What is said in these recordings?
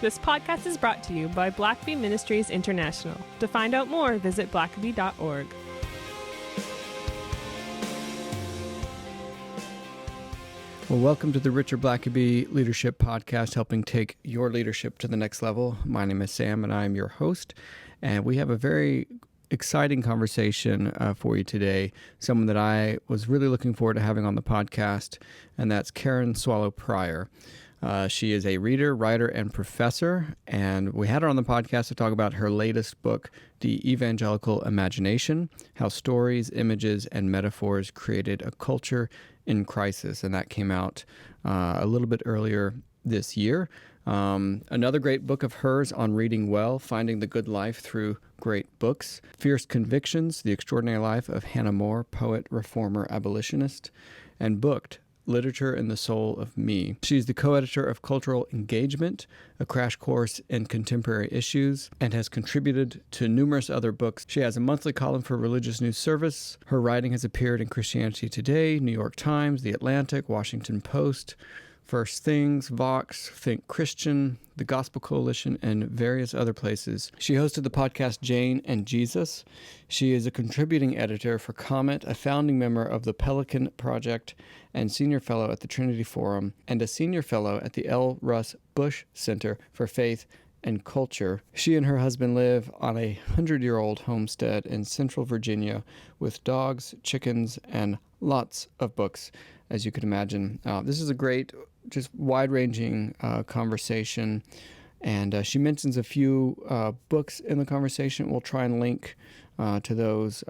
This podcast is brought to you by Blackaby Ministries International. To find out more, visit blackaby.org. Well, welcome to the Richard Blackaby Leadership Podcast, helping take your leadership to the next level. My name is Sam, and I am your host. And we have a very exciting conversation for you today, someone that I was really looking forward to having on the podcast, and that's Karen Swallow Prior. She is a reader, writer, and professor, and we had her on the podcast to talk about her latest book, The Evangelical Imagination: How Stories, Images, and Metaphors Created a Culture in Crisis, and that came out a little bit earlier this year. Another great book of hers on reading well, Finding the Good Life Through Great Books. Fierce Convictions: The Extraordinary Life of Hannah More, Poet, Reformer, Abolitionist. And Booked: Literature in the Soul of Me. She's the co-editor of Cultural Engagement, a crash course in contemporary issues, and has contributed to numerous other books. She has a monthly column for Religious News Service. Her writing has appeared in Christianity Today, New York Times, The Atlantic, Washington Post, First Things, Vox, Think Christian, the Gospel Coalition, and various other places. She hosted the podcast Jane and Jesus. She is a contributing editor for Comet, a founding member of the Pelican Project, and senior fellow at the Trinity Forum, and a senior fellow at the L. Russ Bush Center for Faith and Culture. She and her husband live on a 100-year-old homestead in Central Virginia with dogs, chickens, and lots of books, as you can imagine. This is a great, just wide-ranging conversation, and she mentions a few books in the conversation. We'll try and link to those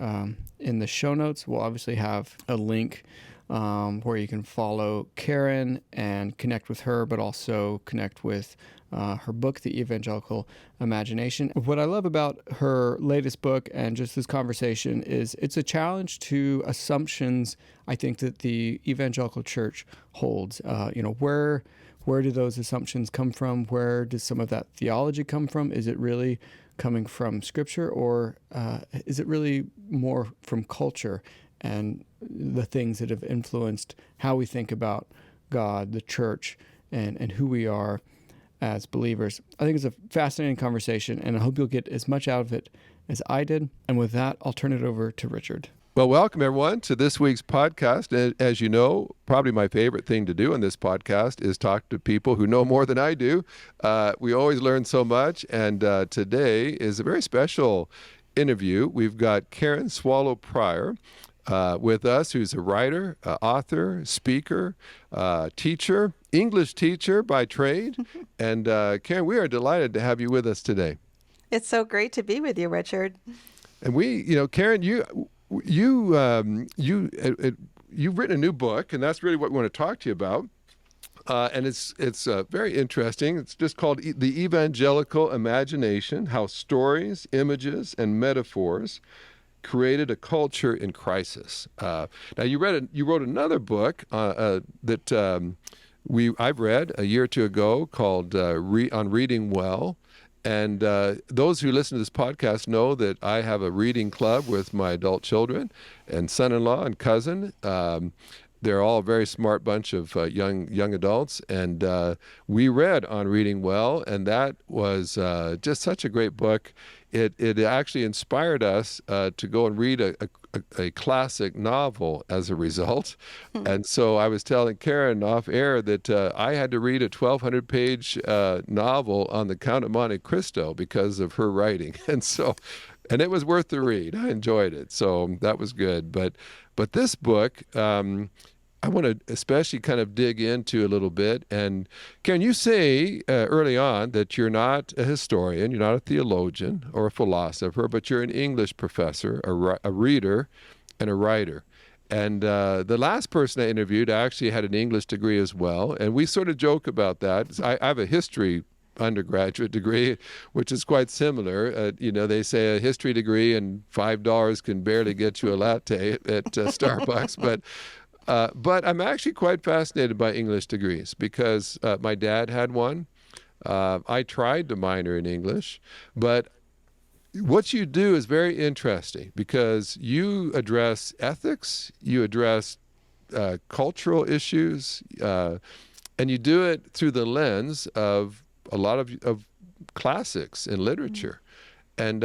in the show notes. We'll obviously have a link where you can follow Karen and connect with her, but also connect with her book, The Evangelical Imagination. What I love about her latest book and just this conversation is it's a challenge to assumptions I think that the evangelical church holds. Where do those assumptions come from? Where does some of that theology come from? Is it really coming from Scripture, or is it really more from culture and the things that have influenced how we think about God, the church, and who we are as believers? I think it's a fascinating conversation, and I hope you'll get as much out of it as I did. And with that, I'll turn it over to Richard. Well, welcome everyone to this week's podcast. As you know, probably my favorite thing to do on this podcast is talk to people who know more than I do. We always learn so much, and today is a very special interview. We've got Karen Swallow Prior with us, who's a writer, author, speaker, teacher, English teacher by trade. And Karen, we are delighted to have you with us today. It's so great to be with you, Richard. And Karen, you've written a new book, and that's really what we want to talk to you about. And it's very interesting. It's just called The Evangelical Imagination: How Stories, Images, and Metaphors Created a Culture in Crisis. Now, you wrote another book that I've read a year or two ago called On Reading Well. And those who listen to this podcast know that I have a reading club with my adult children and son-in-law and cousin. They're all a very smart bunch of young adults, and we read On Reading Well, and that was just such a great book. It actually inspired us to go and read a classic novel as a result. And so I was telling Karen off air that I had to read a 1,200-page novel on the Count of Monte Cristo because of her writing. And it was worth the read. I enjoyed it. So that was good. But this book, I want to especially kind of dig into a little bit. And Karen, you say early on that you're not a historian, you're not a theologian or a philosopher, but you're an English professor, a reader, and a writer. And the last person I interviewed actually had an English degree as well. And we sort of joke about that. I have a history undergraduate degree, which is quite similar. They say a history degree and $5 can barely get you a latte at Starbucks. But I'm actually quite fascinated by English degrees because my dad had one. I tried to minor in English, but what you do is very interesting because you address ethics, you address cultural issues, and you do it through the lens of a lot of classics in literature. And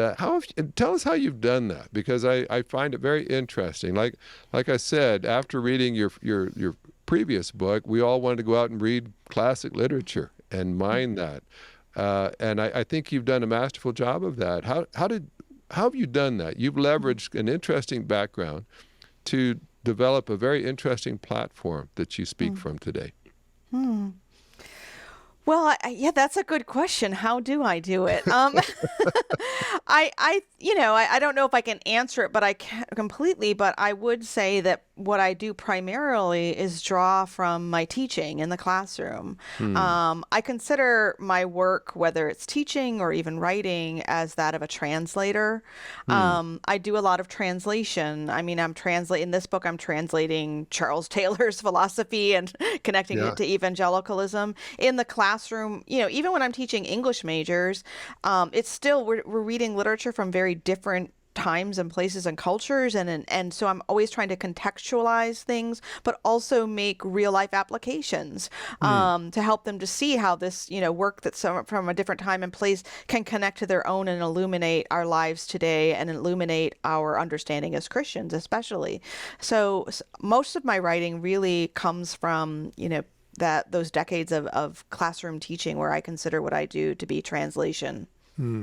tell us how you've done that, because I find it very interesting. Like I said, after reading your previous book, we all wanted to go out and read classic literature and mine that. And I think you've done a masterful job of that. How have you done that? You've leveraged an interesting background to develop a very interesting platform that you speak from today. Well, yeah, that's a good question. How do I do it? I don't know if I can answer it, but I can't completely. But I would say that what I do primarily is draw from my teaching in the classroom. I consider my work, whether it's teaching or even writing, as that of a translator. I do a lot of translation. I mean, in this book, I'm translating Charles Taylor's philosophy and connecting it to evangelicalism. In the classroom, even when I'm teaching English majors, it's still, we're reading literature from very different times and places and cultures, and so I'm always trying to contextualize things, but also make real life applications to help them to see how this work that's from a different time and place can connect to their own and illuminate our lives today and illuminate our understanding as Christians, especially. So most of my writing really comes from those decades of classroom teaching, where I consider what I do to be translation.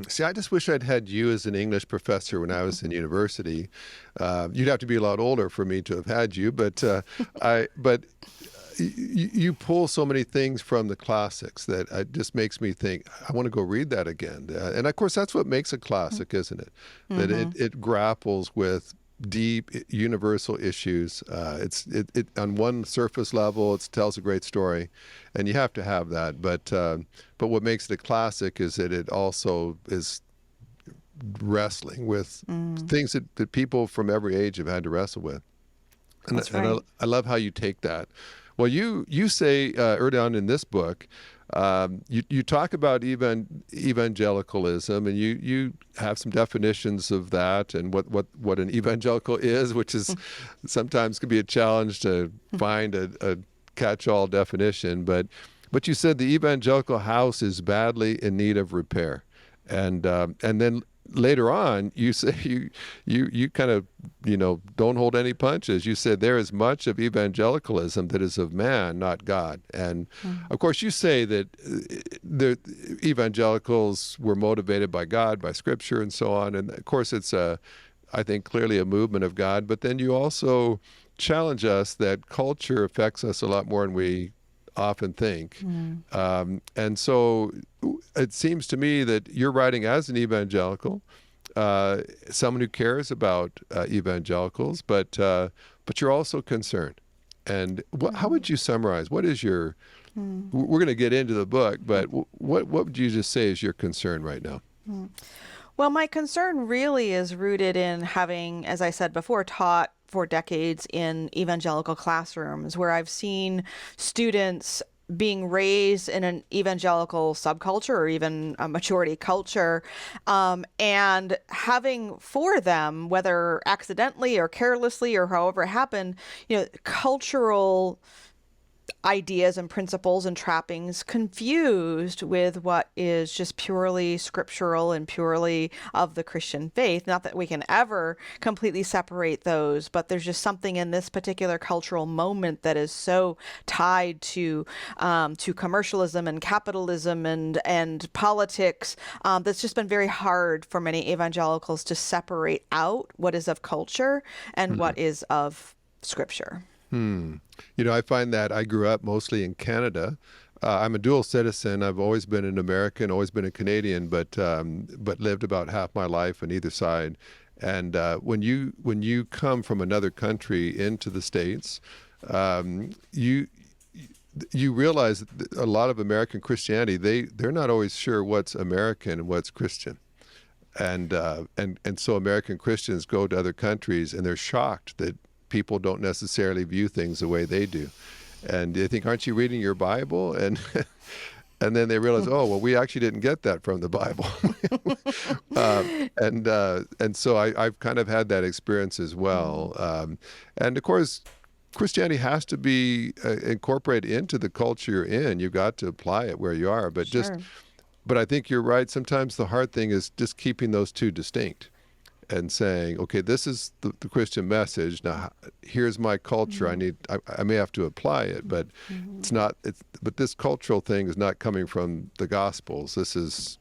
See, I just wish I'd had you as an English professor when I was in university. You'd have to be a lot older for me to have had you, but you pull so many things from the classics that it just makes me think, I want to go read that again. And of course, that's what makes a classic, isn't it? That it grapples with deep universal issues. It on one surface level, it tells a great story, and you have to have that. But what makes it a classic is that it also is wrestling with things that people from every age have had to wrestle with. And, That's right. and I love how you take that. Well, you say early on in this book, you talk about evangelicalism, and you have some definitions of that and what an evangelical is, which is sometimes can be a challenge to find a catch-all definition. But you said the evangelical house is badly in need of repair, and then later on, you say you kind of don't hold any punches. You said there is much of evangelicalism that is of man, not God. And of course, you say that the evangelicals were motivated by God, by Scripture, and so on. And of course, it's I think clearly a movement of God. But then you also challenge us that culture affects us a lot more than we often think. And so it seems to me that you're writing as an evangelical, someone who cares about evangelicals, but you're also concerned. And how would you summarize? What is your, we're going to get into the book, but what would you just say is your concern right now? Well, my concern really is rooted in having, as I said before, taught for decades in evangelical classrooms, where I've seen students being raised in an evangelical subculture or even a majority culture, and having for them, whether accidentally or carelessly or however it happened, cultural ideas and principles and trappings confused with what is just purely scriptural and purely of the Christian faith. Not that we can ever completely separate those, but there's just something in this particular cultural moment that is so tied to commercialism and capitalism and politics, that's just been very hard for many evangelicals to separate out what is of culture and what is of Scripture. I find that I grew up mostly in Canada. I'm a dual citizen. I've always been an American, always been a Canadian, but lived about half my life on either side. And when you come from another country into the States, you realize that a lot of American Christianity, they're not always sure what's American and what's Christian. And so American Christians go to other countries and they're shocked that people don't necessarily view things the way they do. And they think, aren't you reading your Bible? And then they realize, oh, well, we actually didn't get that from the Bible. And so I've kind of had that experience as well. And of course, Christianity has to be incorporated into the culture you're in. You've got to apply it where you are. But Sure. but I think you're right. Sometimes the hard thing is just keeping those two distinct and saying, okay, this is the Christian message. Now, here's my culture. I may have to apply it, but but this cultural thing is not coming from the Gospels. This is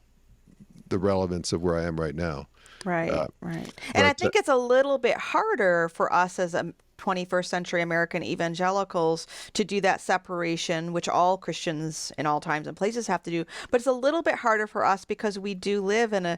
the relevance of where I am right now. Right, right. And I think it's a little bit harder for us as a 21st century American evangelicals to do that separation, which all Christians in all times and places have to do. But it's a little bit harder for us because we do live in a,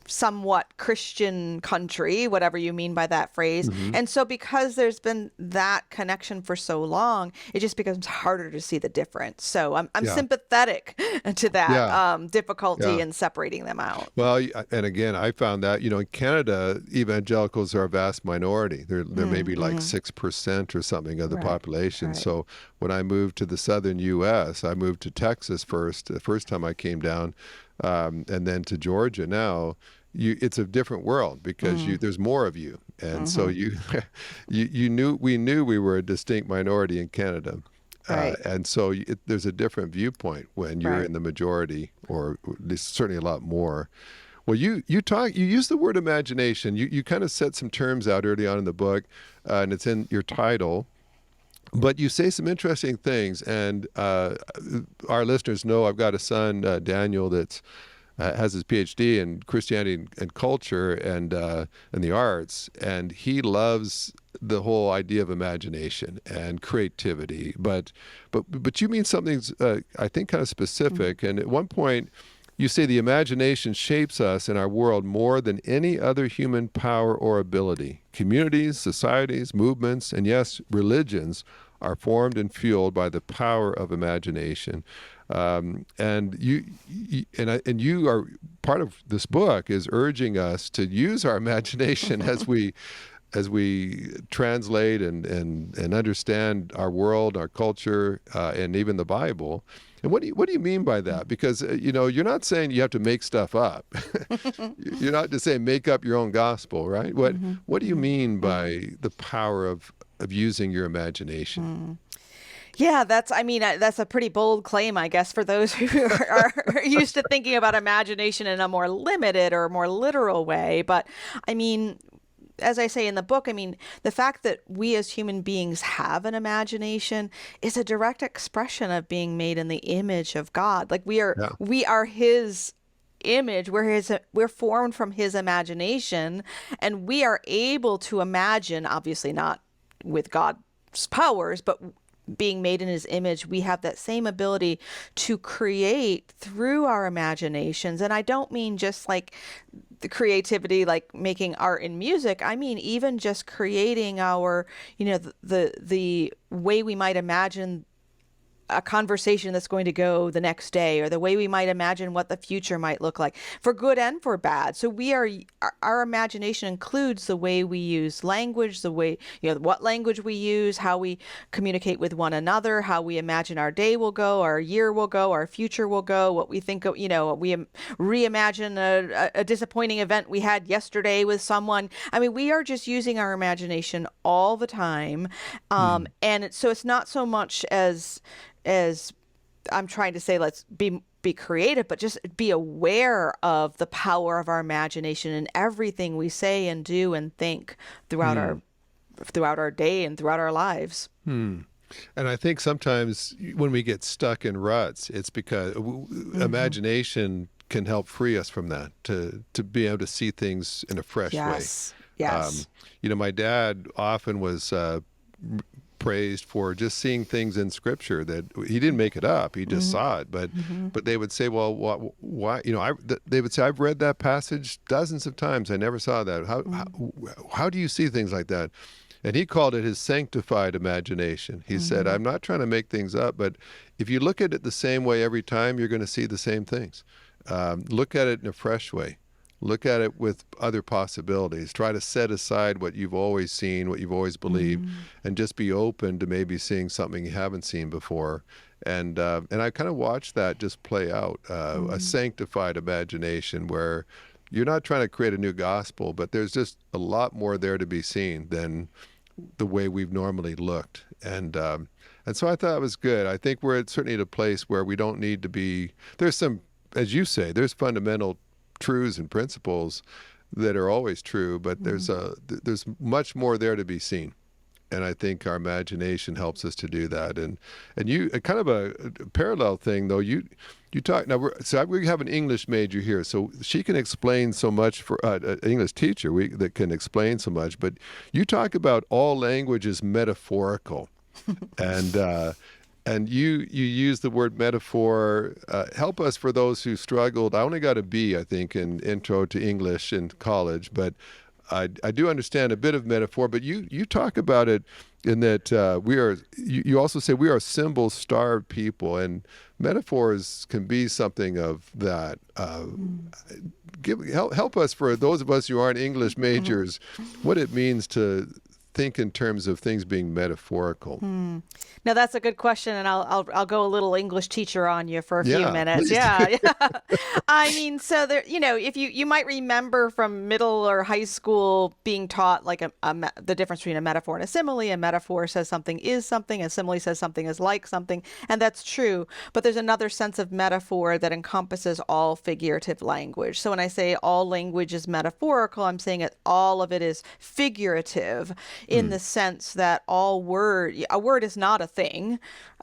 somewhat Christian country, whatever you mean by that phrase. And so because there's been that connection for so long, it just becomes harder to see the difference. So I'm sympathetic to that difficulty in separating them out. Well, and again, I found that, in Canada, evangelicals are a vast minority. They're maybe like 6% or something of the population. Right. So when I moved to the southern U.S., I moved to Texas first, the first time I came down, and then to Georgia now. It's a different world because there's more of you. And so we knew we were a distinct minority in Canada. Right. And so there's a different viewpoint when you're in the majority, or there's certainly a lot more. Well, you use the word imagination. You kind of set some terms out early on in the book, and it's in your title. But you say some interesting things, and our listeners know I've got a son, Daniel, that's has his PhD in Christianity and culture and the arts, and he loves the whole idea of imagination and creativity. But you mean something I think kind of specific. And at one point, you say the imagination shapes us in our world more than any other human power or ability. Communities, societies, movements, and yes, religions are formed and fueled by the power of imagination. And you are part of this book is urging us to use our imagination as we translate and understand our world, our culture, and even the Bible. And what do you mean by that? Because you're not saying you have to make stuff up. You're not just saying make up your own gospel, right? What do you mean by the power of using your imagination? Yeah, that's a pretty bold claim, I guess, for those who are used to thinking about imagination in a more limited or more literal way. But I mean, as I say in the book, the fact that we as human beings have an imagination is a direct expression of being made in the image of God. Like we are his image. We're formed from his imagination, and we are able to imagine, obviously not with God's powers, but being made in his image, we have that same ability to create through our imaginations. And I don't mean just like the creativity, like making art and music. I mean, even just creating our, the way we might imagine a conversation that's going to go the next day, or the way we might imagine what the future might look like, for good and for bad. So our imagination includes the way we use language, the way, what language we use, how we communicate with one another, how we imagine our day will go, our year will go, our future will go, what we think of, we reimagine a disappointing event we had yesterday with someone. We are just using our imagination all the time. And so it's not so much as I'm trying to say, let's be creative, but just be aware of the power of our imagination in everything we say and do and think throughout our day and throughout our lives. And I think sometimes when we get stuck in ruts, it's because imagination can help free us from that, to be able to see things in a fresh way. Yes. My dad often was praised for just seeing things in Scripture that he didn't make it up; he just saw it. But they would say, "Well, why?" They would say, "I've read that passage dozens of times. I never saw that. How do you see things like that?" And he called it his sanctified imagination. He said, "I'm not trying to make things up, but if you look at it the same way every time, you're going to see the same things. Look at it in a fresh way. Look at it with other possibilities. Try to set aside what you've always seen, what you've always believed, and just be open to maybe seeing something you haven't seen before." And I kind of watched that just play out, a sanctified imagination where you're not trying to create a new gospel, but there's just a lot more there to be seen than the way we've normally looked. And And so I thought it was good. I think we're certainly at a place where we don't need to be, there's some, as you say, there's fundamental truths and principles that are always true, but there's much more there to be seen. And I think our imagination helps us to do that. And you, kind of a parallel thing though, you talk, now we have an English major here, so she can explain so much for an English teacher that can explain so much, but you talk about all language is metaphorical. And you use the word metaphor. Help us for those who struggled. I only got a B, I think, in Intro to English in college, but I do understand a bit of metaphor. But you talk about it in that you also say we are symbol-starved people, and metaphors can be something of that. Help us for those of us who aren't English majors, what it means to think in terms of things being metaphorical. Now that's a good question, and I'll go a little English teacher on you for a few minutes. Please. Yeah. I mean, so there, if you might remember from middle or high school being taught like the difference between a metaphor and a simile. A metaphor says something is something, a simile says something is like something, and that's true. But there's another sense of metaphor that encompasses all figurative language. So when I say all language is metaphorical, I'm saying all of it is figurative in the sense that a word is not a thing.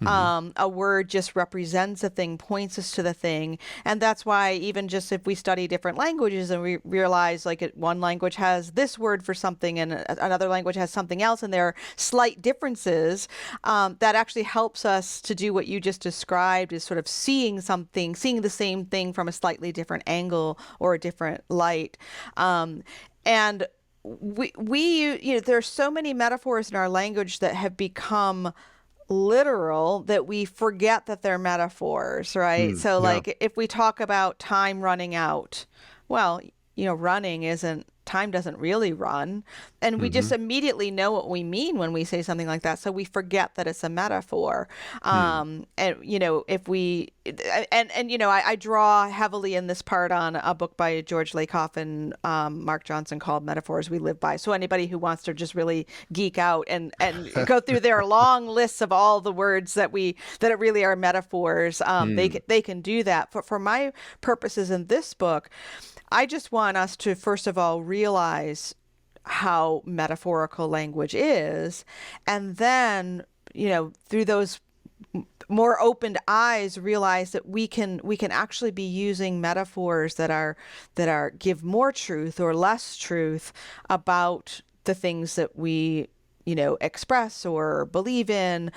A word just represents a thing, points us to the thing. And that's why even just if we study different languages and we realize like one language has this word for something and another language has something else, and there are slight differences, that actually helps us to do what you just described, is sort of seeing the same thing from a slightly different angle or a different light. And we there's so many metaphors in our language that have become literal that we forget that they're metaphors, right? So like if we talk about time running out, well, time doesn't really run. And we just immediately know what we mean when we say something like that. So we forget that it's a metaphor. And, I draw heavily in this part on a book by George Lakoff and Mark Johnson called Metaphors We Live By. So anybody who wants to just really geek out and go through their long lists of all the words that really are metaphors, they can do that. But for my purposes in this book, I just want us to, first of all, realize how metaphorical language is, and then, through those more opened eyes, realize that we can actually be using metaphors that give more truth or less truth about the things that we express or believe in,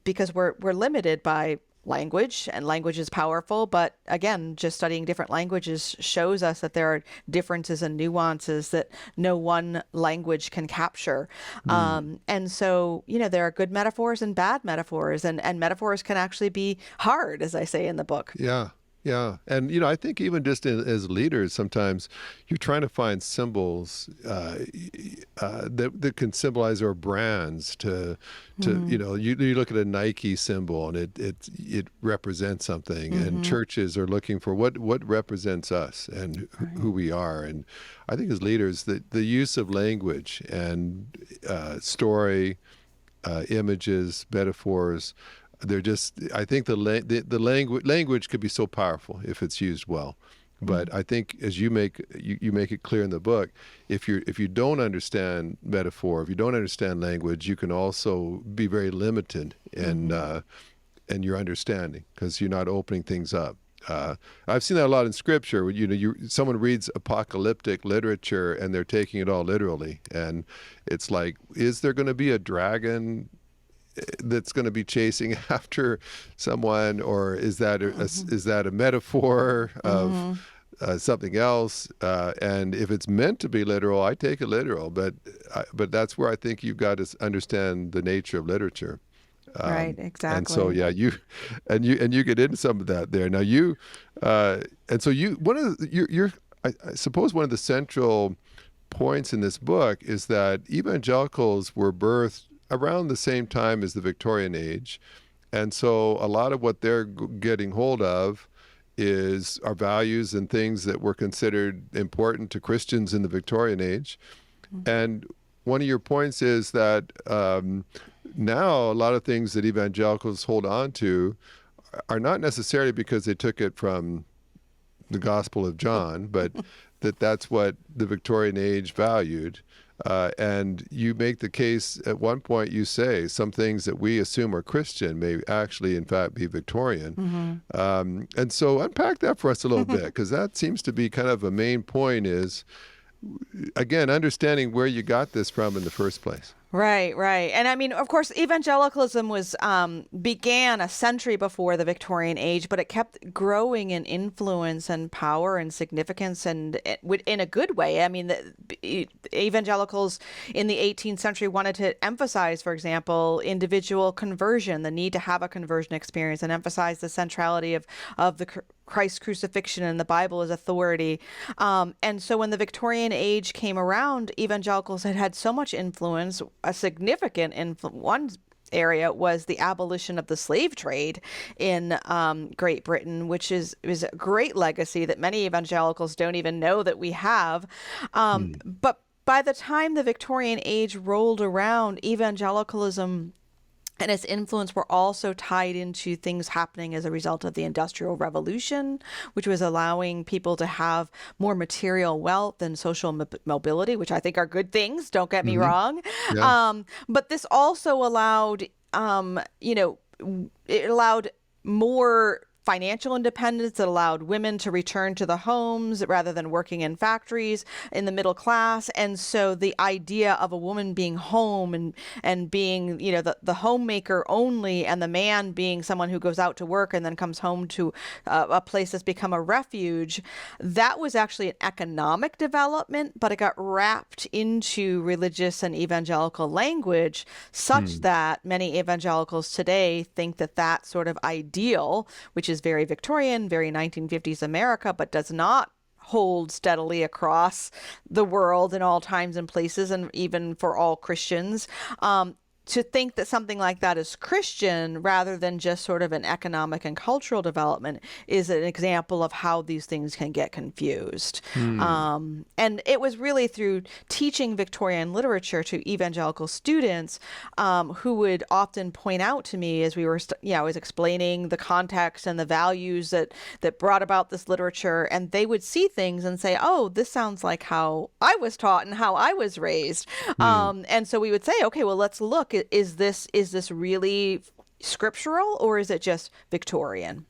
because we're limited by language, and language is powerful. But again, just studying different languages shows us that there are differences and nuances that no one language can capture. And so, there are good metaphors and bad metaphors, and metaphors can actually be hard, as I say in the book. Yeah. Yeah. And, I think even just as leaders, sometimes you're trying to find symbols that can symbolize our brands you look at a Nike symbol and it represents something, and churches are looking for what represents us and who we are. And I think as leaders, the use of language and story, images, metaphors, I think the language could be so powerful if it's used well. But I think, as you make it clear in the book, if you don't understand metaphor, if you don't understand language, you can also be very limited in your understanding, because you're not opening things up. I've seen that a lot in Scripture. Someone reads apocalyptic literature and they're taking it all literally, and it's like, is there going to be a dragon that's going to be chasing after someone, or is that a metaphor of something else? And if it's meant to be literal, I take it literal. But that's where I think you've got to understand the nature of literature. Right, exactly. And so you get into some of that there. Now I suppose one of the central points in this book is that evangelicals were birthed around the same time as the Victorian age. And so a lot of what they're getting hold of is our values and things that were considered important to Christians in the Victorian age. And one of your points is that now a lot of things that evangelicals hold on to are not necessarily because they took it from the Gospel of John, but that's what the Victorian age valued. And you make the case at one point, you say some things that we assume are Christian may actually, in fact, be Victorian. And so unpack that for us a little bit, because that seems to be kind of a main point is, again, understanding where you got this from in the first place. Right, right. And I mean, of course, evangelicalism was began a century before the Victorian age, but it kept growing in influence and power and significance, and in a good way. I mean, the evangelicals in the 18th century wanted to emphasize, for example, individual conversion, the need to have a conversion experience, and emphasize the centrality of the Christ's crucifixion and the Bible as authority. And so when the Victorian age came around, evangelicals had so much influence, a significant influence. One area was the abolition of the slave trade in Great Britain, which is a great legacy that many evangelicals don't even know that we have. But by the time the Victorian age rolled around, evangelicalism and its influence were also tied into things happening as a result of the Industrial Revolution, which was allowing people to have more material wealth and social mobility, which I think are good things. Don't get me wrong. Yeah. But this also allowed, it allowed more financial independence. It allowed women to return to the homes rather than working in factories in the middle class. And so the idea of a woman being home and being, the homemaker only, and the man being someone who goes out to work and then comes home to a place that's become a refuge, that was actually an economic development, but it got wrapped into religious and evangelical language such that many evangelicals today think that sort of ideal, which is very Victorian, very 1950s America, but does not hold steadily across the world in all times and places, and even for all Christians. To think that something like that is Christian rather than just sort of an economic and cultural development is an example of how these things can get confused. And it was really through teaching Victorian literature to evangelical students who would often point out to me as we were, I was explaining the context and the values that brought about this literature, and they would see things and say, oh, this sounds like how I was taught and how I was raised. And so we would say, okay, well, let's look. Is this really scriptural, or is it just Victorian?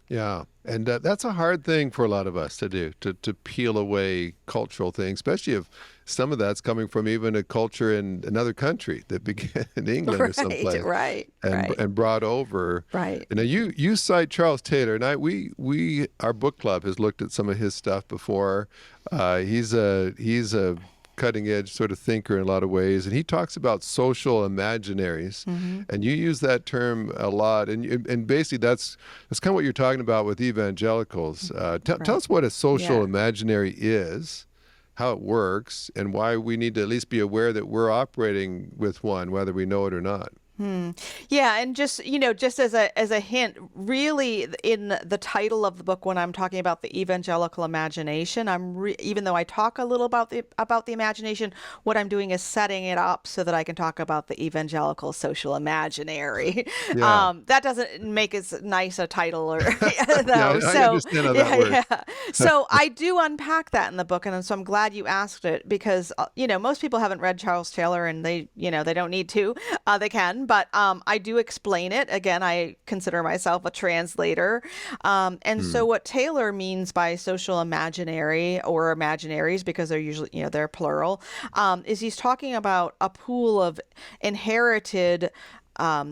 Yeah. And that's a hard thing for a lot of us to do, to peel away cultural things, especially if some of that's coming from even a culture in another country that began in England or someplace. And brought over. Right. And now you cite Charles Taylor, and our book club has looked at some of his stuff before. He's a cutting edge sort of thinker in a lot of ways, and he talks about social imaginaries, and you use that term a lot, and basically that's kind of what you're talking about with evangelicals. Tell us what a social imaginary is, how it works, and why we need to at least be aware that we're operating with one, whether we know it or not. Yeah, and just as a hint, really in the title of the book, when I'm talking about the evangelical imagination, even though I talk a little about the imagination, what I'm doing is setting it up so that I can talk about the evangelical social imaginary. Yeah. That doesn't make as nice a title, or though. I understand how that works. Yeah. So I do unpack that in the book, and so I'm glad you asked it, because most people haven't read Charles Taylor, and they don't need to. They can. But I do explain it. Again, I consider myself a translator. And so what Taylor means by social imaginary, or imaginaries, because they're usually, they're plural, is he's talking about a pool of inherited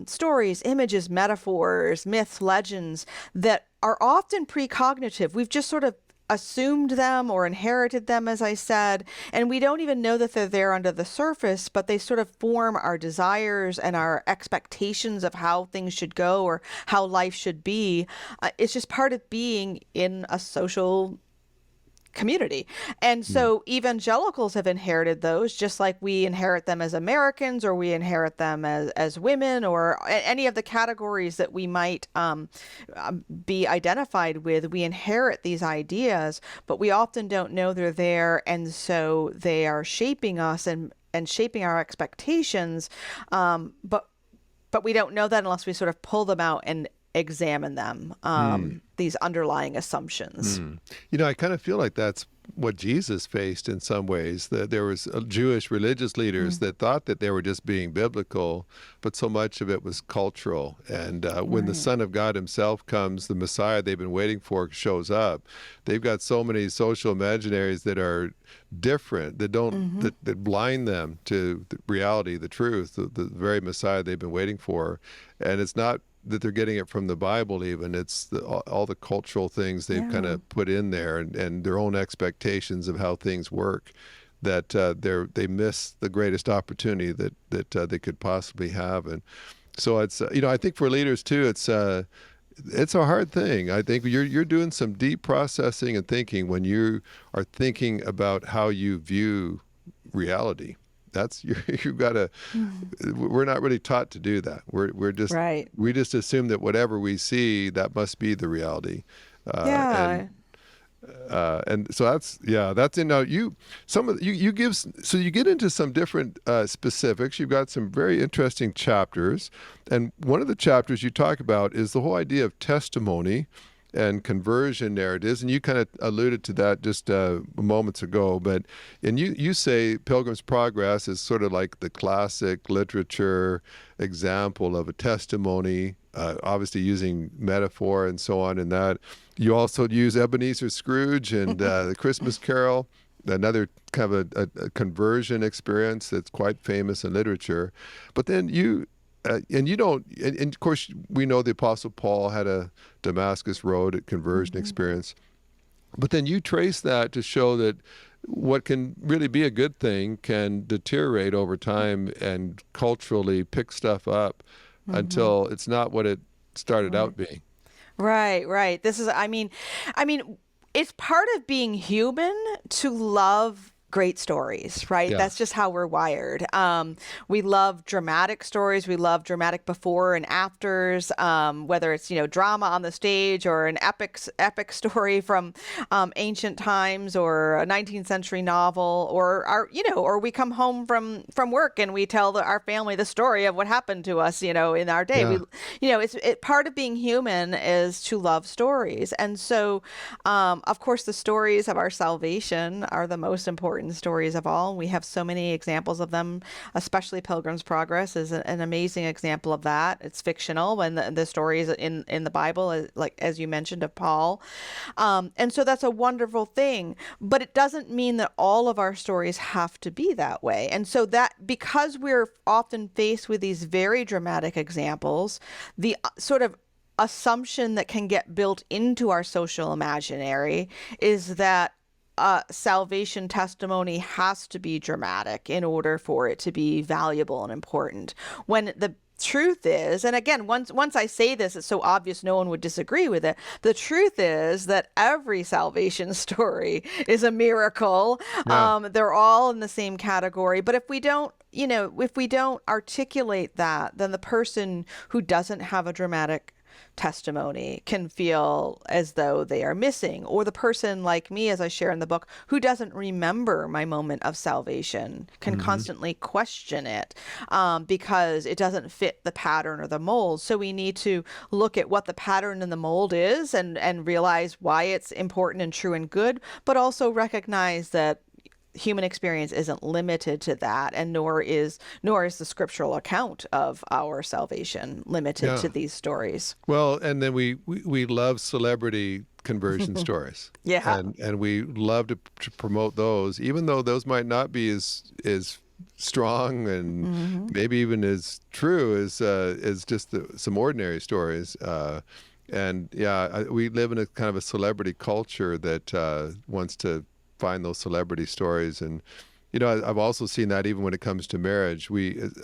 stories, images, metaphors, myths, legends that are often precognitive. We've just sort of assumed them or inherited them, as I said, and we don't even know that they're there under the surface, but they sort of form our desires and our expectations of how things should go or how life should be. It's just part of being in a social community. And so evangelicals have inherited those, just like we inherit them as Americans, or we inherit them as women, or any of the categories that we might be identified with. We inherit these ideas, but we often don't know they're there, and so they are shaping us and and shaping our expectations. But we don't know that unless we sort of pull them out and examine them, these underlying assumptions. I kind of feel like that's what Jesus faced in some ways, that there was Jewish religious leaders that thought that they were just being biblical, but so much of it was cultural. And when the Son of God himself comes, the Messiah they've been waiting for shows up, they've got so many social imaginaries that are different, that don't that blind them to the reality, the truth, the very Messiah they've been waiting for. And it's not that they're getting it from the Bible even. It's all the cultural things they've kind of put in there, and their own expectations of how things work, that they miss the greatest opportunity that they could possibly have. And so it's I think for leaders too, it's a hard thing. I think you're doing some deep processing and thinking when you are thinking about how you view reality. That's you've got to. We're not really taught to do that. We're just we just assume that whatever we see, that must be the reality. And so that's in you. You give, so you get into some different specifics. You've got some very interesting chapters, and one of the chapters you talk about is the whole idea of testimony and conversion narratives, and you kind of alluded to that just moments ago. And you say Pilgrim's Progress is sort of like the classic literature example of a testimony, obviously using metaphor and so on. And that you also use Ebenezer Scrooge and the Christmas Carol, another kind of a conversion experience that's quite famous in literature. But then and of course, we know the Apostle Paul had a Damascus Road conversion experience. But then you trace that to show that what can really be a good thing can deteriorate over time and culturally pick stuff up until it's not what it started out being. Right. This is, I mean, it's part of being human to love great stories, right? Yeah. That's just how we're wired. We love dramatic stories. We love dramatic before and afters, whether it's, drama on the stage or an epic story from ancient times or a 19th century novel, or or we come home from work and we tell our family the story of what happened to us, in our day. Yeah. It's part of being human is to love stories. And so, of course, the stories of our salvation are the most important stories of all. We have so many examples of them, especially Pilgrim's Progress is an amazing example of that. It's fictional, and the stories in the Bible, like as you mentioned, of Paul. And so that's a wonderful thing, but it doesn't mean that all of our stories have to be that way. And so that, because we're often faced with these very dramatic examples, the sort of assumption that can get built into our social imaginary is that salvation testimony has to be dramatic in order for it to be valuable and important. When the truth is, and again, once I say this, it's so obvious no one would disagree with it. The truth is that every salvation story is a miracle. Yeah. They're all in the same category. But if we don't articulate that, then the person who doesn't have a dramatic testimony can feel as though they are missing, or the person like me, as I share in the book, who doesn't remember my moment of salvation can constantly question it because it doesn't fit the pattern or the mold. So we need to look at what the pattern and the mold is and realize why it's important and true and good, but also recognize that human experience isn't limited to that, and nor is the scriptural account of our salvation limited to these stories. Well, and then we love celebrity conversion stories. Yeah. And we love to promote those, even though those might not be as strong and maybe even as true as just some ordinary stories. We live in a kind of a celebrity culture that wants to find those celebrity stories. And I've also seen that even when it comes to marriage.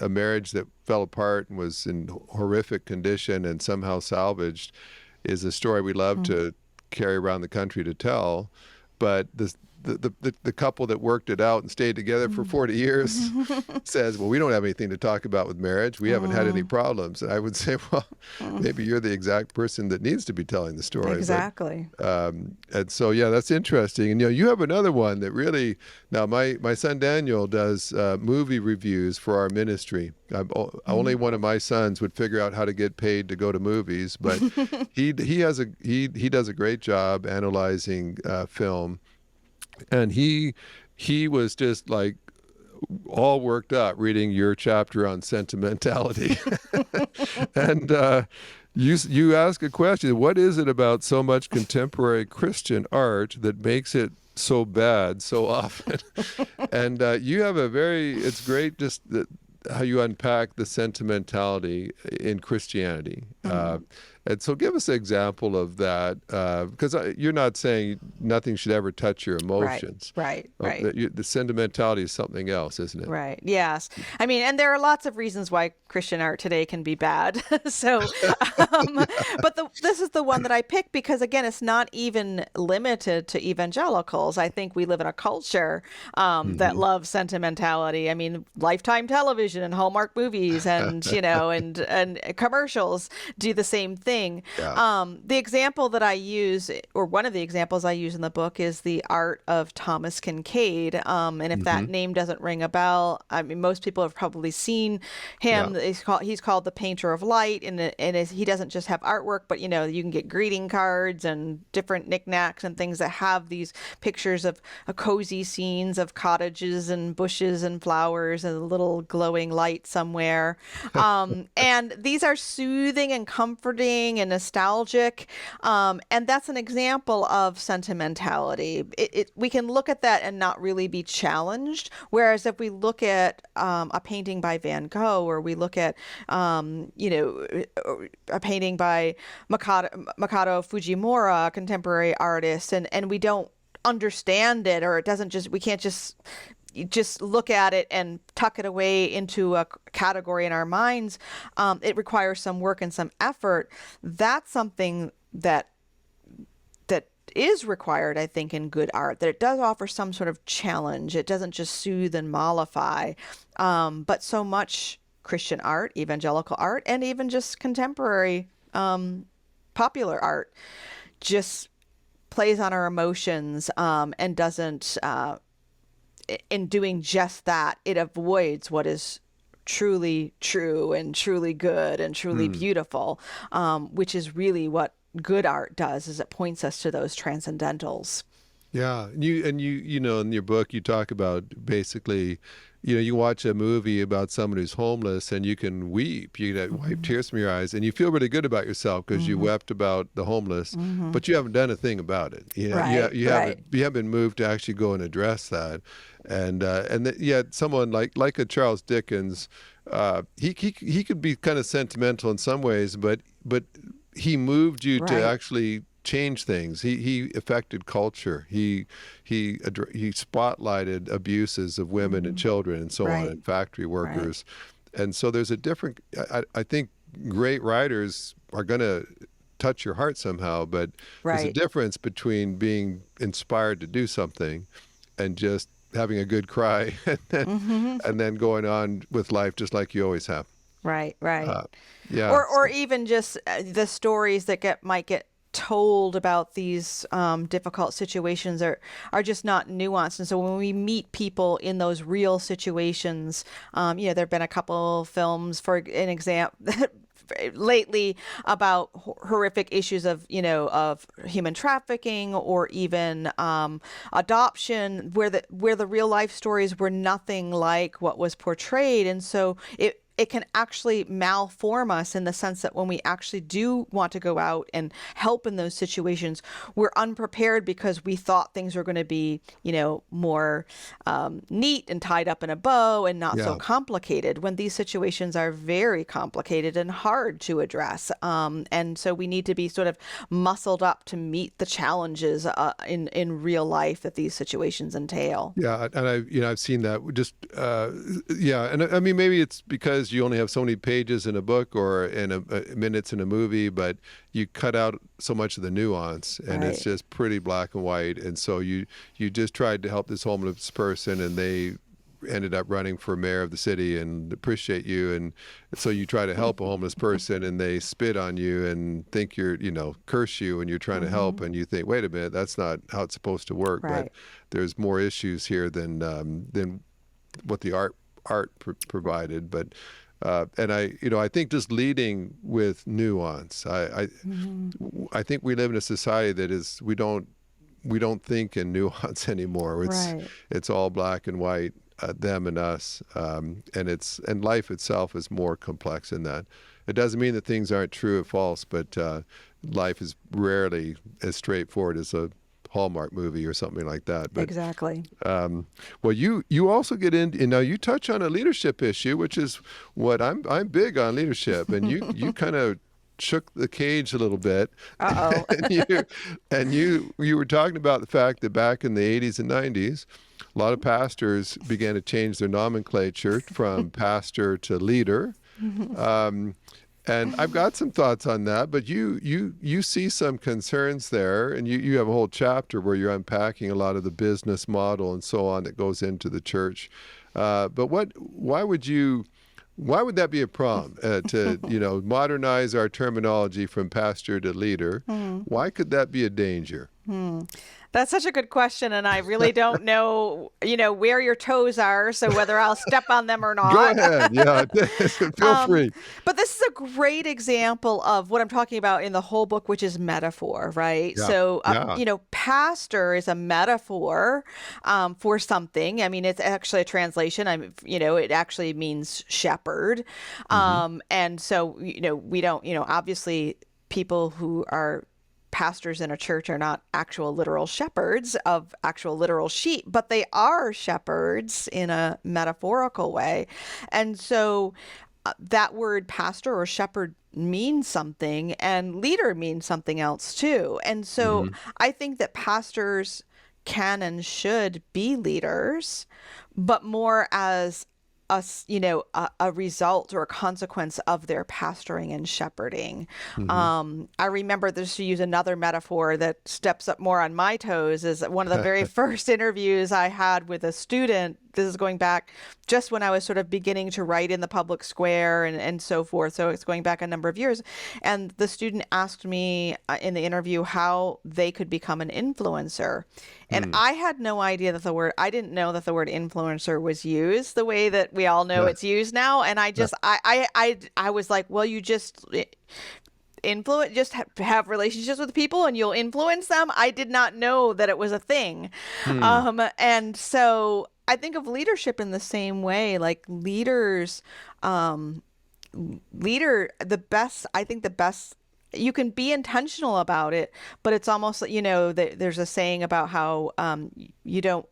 A marriage that fell apart and was in horrific condition and somehow salvaged is a story we love to carry around the country to tell. But the the couple that worked it out and stayed together for 40 years says, well, we don't have anything to talk about with marriage. We haven't had any problems. And I would say, well, maybe you're the exact person that needs to be telling the story. Exactly. And so, yeah, that's interesting. And, you have another one that really, now my son Daniel does movie reviews for our ministry. Only one of my sons would figure out how to get paid to go to movies, but he does a great job analyzing film, and he was just like all worked up reading your chapter on sentimentality, and you ask a question: what is it about so much contemporary Christian art that makes it so bad so often? And you have it's great just how you unpack the sentimentality in Christianity. And so give us an example of that, because you're not saying nothing should ever touch your emotions. Right. The sentimentality is something else, isn't it? Right. Yes. I mean, and there are lots of reasons why Christian art today can be bad. So, but this is the one that I picked because, again, it's not even limited to evangelicals. I think we live in a culture that loves sentimentality. I mean, Lifetime television and Hallmark movies and, and commercials do the same thing. Yeah. The example that I use, or one of the examples I use in the book, is the art of Thomas Kinkade. And if that name doesn't ring a bell, I mean, most people have probably seen him. Yeah. He's called the painter of light, and he doesn't just have artwork, but you can get greeting cards and different knickknacks and things that have these pictures of cozy scenes of cottages and bushes and flowers and a little glowing light somewhere. And these are soothing and comforting and nostalgic, and that's an example of sentimentality. We can look at that and not really be challenged, whereas if we look at a painting by Van Gogh, or we look at a painting by Makoto Fujimura, a contemporary artist, and we don't understand it, or we can't just look at it and tuck it away into a category in our minds. It requires some work and some effort. That's something that is required, I think, in good art, that it does offer some sort of challenge. It doesn't just soothe and mollify. But so much Christian art, evangelical art, and even just contemporary popular art just plays on our emotions and doesn't... in doing just that, it avoids what is truly true and truly good and truly beautiful, which is really what good art does, is it points us to those transcendentals. Yeah. You in your book, you talk about basically, you watch a movie about someone who's homeless and you can weep, wipe tears from your eyes, and you feel really good about yourself because you wept about the homeless, but you haven't done a thing about it. You haven't been moved to actually go and address that. And yet someone like a Charles Dickens, he could be kind of sentimental in some ways, but he moved you to actually change things. He affected culture. He spotlighted abuses of women and children and so on, and factory workers. And so there's a different, I think great writers are going to touch your heart somehow, but there's a difference between being inspired to do something and just having a good cry and then going on with life just like you always have. Right. Yeah. Or even just the stories that might get told about these difficult situations are just not nuanced. And so when we meet people in those real situations, there have been a couple films, for an example, lately about horrific issues of human trafficking, or even adoption, where the real life stories were nothing like what was portrayed. And so it can actually malform us in the sense that when we actually do want to go out and help in those situations, we're unprepared because we thought things were going to be, more neat and tied up in a bow and not so complicated, when these situations are very complicated and hard to address. And so we need to be sort of muscled up to meet the challenges in real life that these situations entail. Yeah, and I've seen that. And I mean, maybe it's because because you only have so many pages in a book or in minutes in a movie, but you cut out so much of the nuance, and it's just pretty black and white. And so you just tried to help this homeless person, and they ended up running for mayor of the city and appreciate you. And so you try to help a homeless person, and they spit on you and think you're, curse you, and you're trying to help, and you think, wait a minute, that's not how it's supposed to work. But there's more issues here than what the art provided. But and I think just leading with nuance. I think we live in a society that is we don't think in nuance anymore. It's all black and white, them and us, and life itself is more complex in that. It doesn't mean that things aren't true or false, but life is rarely as straightforward as a Hallmark movie or something like that. But, exactly. Well, you also get into, now you touch on a leadership issue, which is what I'm big on leadership, and you kind of shook the cage a little bit. and you were talking about the fact that back in the 80s and 90s, a lot of pastors began to change their nomenclature from pastor to leader. And I've got some thoughts on that, but you see some concerns there, and you have a whole chapter where you're unpacking a lot of the business model and so on that goes into the church. But why would that be a problem to modernize our terminology from pastor to leader? Why could that be a danger? That's such a good question, and I really don't know, where your toes are, so whether I'll step on them or not. Go ahead. Yeah, feel free. But this is a great example of what I'm talking about in the whole book, which is metaphor, right? Yeah. So, pastor is a metaphor for something. I mean, it's actually a translation. It actually means shepherd. And so, we don't, obviously people who are pastors in a church are not actual literal shepherds of actual literal sheep, but they are shepherds in a metaphorical way. And so that word pastor or shepherd means something, and leader means something else too. And so I think that pastors can and should be leaders, but more as a result or a consequence of their pastoring and shepherding. I remember, just to use another metaphor that steps up more on my toes, is one of the very first interviews I had with a student. This is going back just when I was sort of beginning to write in the public square and so forth. So it's going back a number of years. And the student asked me in the interview how they could become an influencer. And I had no idea that I didn't know that the word influencer was used the way that we all know it's used now. And I just, I was like, well, you just have relationships with people and you'll influence them. I did not know that it was a thing. And so I think of leadership in the same way, like leaders, the best, you can be intentional about it, but it's almost, there's a saying about how you don't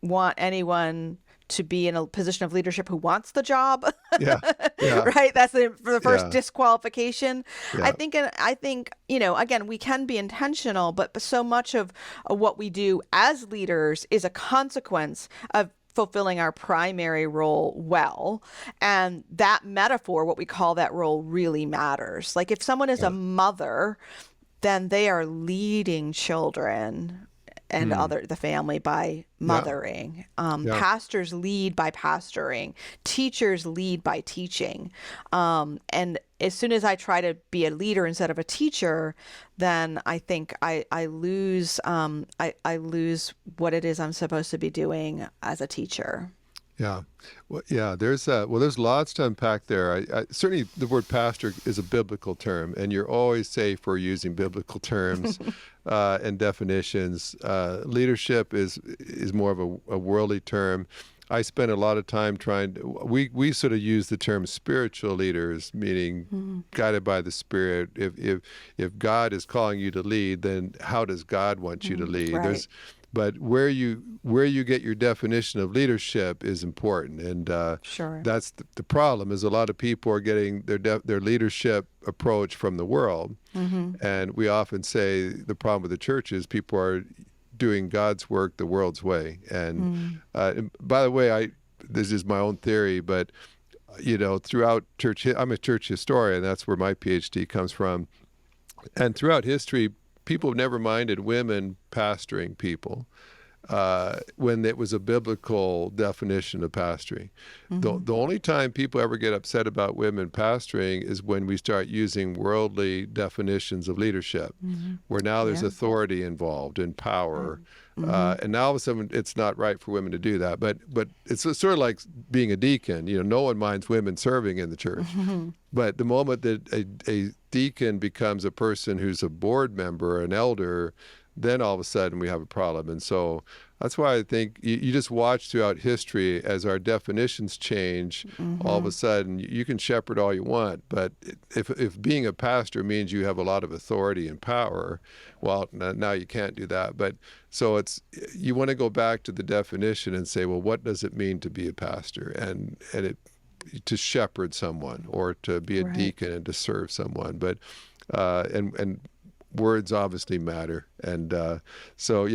want anyone to be in a position of leadership who wants the job. Right? That's the first disqualification. I think, again, we can be intentional, but so much of what we do as leaders is a consequence of fulfilling our primary role well. And that metaphor, what we call that role, really matters. Like if someone is a mother, then they are leading children and the family by mothering. Pastors lead by pastoring. Teachers lead by teaching. And as soon as I try to be a leader instead of a teacher, then I think I lose I lose what it is I'm supposed to be doing as a teacher. Yeah. Well, yeah, there's lots to unpack there. I certainly the word pastor is a biblical term, and you're always safe for using biblical terms and definitions. Leadership is more of a worldly term. I spent a lot of time we sort of use the term spiritual leaders, meaning guided by the Spirit. If God is calling you to lead, then how does God want you to lead? Right. But where you get your definition of leadership is important, and that's the problem. Is a lot of people are getting their leadership approach from the world, and we often say the problem with the church is people are doing God's work the world's way. And by the way, this is my own theory, but throughout church, I'm a church historian. That's where my PhD comes from. And throughout history, people have never minded women pastoring people when it was a biblical definition of pastoring. The only time people ever get upset about women pastoring is when we start using worldly definitions of leadership, where now there's authority involved and power. And now all of a sudden it's not right for women to do that. But it's sort of like being a deacon. No one minds women serving in the church. But the moment that a deacon becomes a person who's a board member, an elder, then all of a sudden we have a problem. And so that's why I think you just watch throughout history as our definitions change, all of a sudden you can shepherd all you want. But if being a pastor means you have a lot of authority and power, well, now you can't do that. But so you want to go back to the definition and say, well, what does it mean to be a pastor? And to shepherd someone, or to be a deacon and to serve someone. But and words obviously matter. And so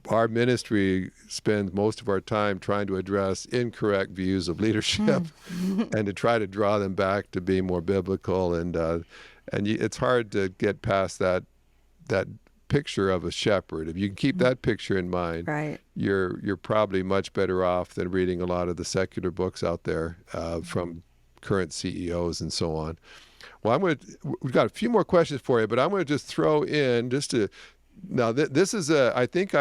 our ministry spends most of our time trying to address incorrect views of leadership and to try to draw them back to be more biblical. And it's hard to get past that picture of a shepherd. If you can keep that picture in mind, you're probably much better off than reading a lot of the secular books out there from current CEOs and so on. Well, we've got a few more questions for you, but I'm going to just throw in now this is I think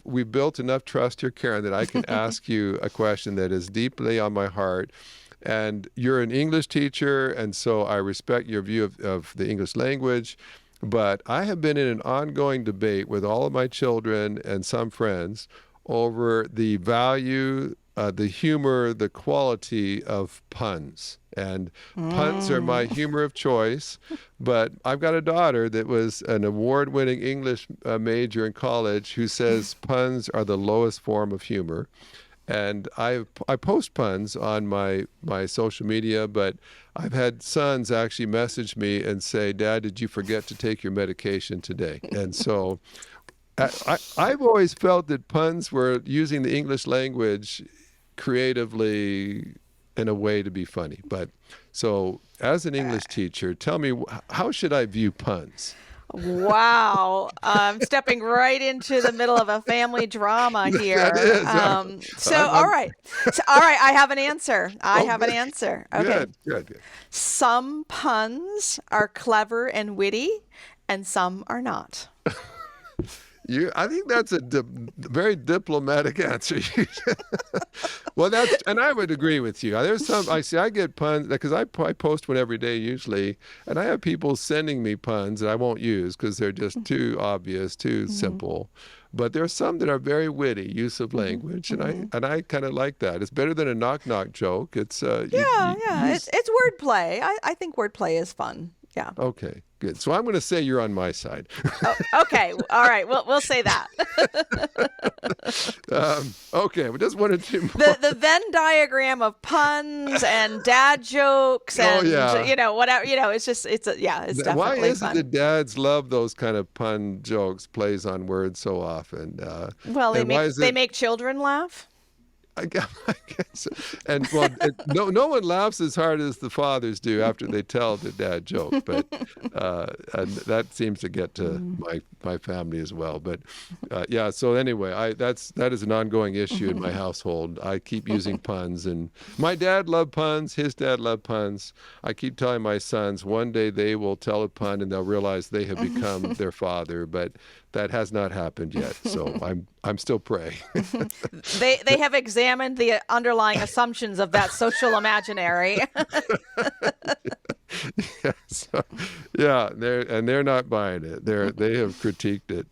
we've built enough trust here, Karen, that I can ask you a question that is deeply on my heart. And you're an English teacher, and so I respect your view of the English language. But I have been in an ongoing debate with all of my children and some friends over the value, the humor, the quality of puns. And puns are my humor of choice. But I've got a daughter that was an award-winning English major in college who says puns are the lowest form of humor. And I post puns on my social media, but I've had sons actually message me and say, "Dad, did you forget to take your medication today?" And so I've always felt that puns were using the English language creatively in a way to be funny. But so as an English teacher, tell me, how should I view puns? Wow. I'm stepping right into the middle of a family drama here. That is, all right. I have an answer. Okay. Good. Some puns are clever and witty, and some are not. I think that's a very diplomatic answer. Well, and I would agree with you. There's I get puns because I post one every day usually, and I have people sending me puns that I won't use because they're just too obvious, too simple. But there are some that are very witty use of language, and I kind of like that. It's better than a knock joke. It's it's wordplay. I think wordplay is fun. Yeah. Okay, good. So I'm going to say you're on my side. Okay. All right. We'll say that. Okay. We just wanted to. The Venn diagram of puns and dad jokes and whatever. It's just it's definitely Why is fun. it that dads love those kind of pun jokes, plays on words so often? Well, they make children laugh. I guess. And no one laughs as hard as the fathers do after they tell the dad joke, but and that seems to get to my family as well. But so anyway, that is an ongoing issue in my household. I keep using puns, and my dad loved puns. His dad loved puns. I keep telling my sons one day they will tell a pun and they'll realize they have become their father, but that has not happened yet. So I'm still praying. They have examined the underlying assumptions of that social imaginary. They're not buying it. They have critiqued it.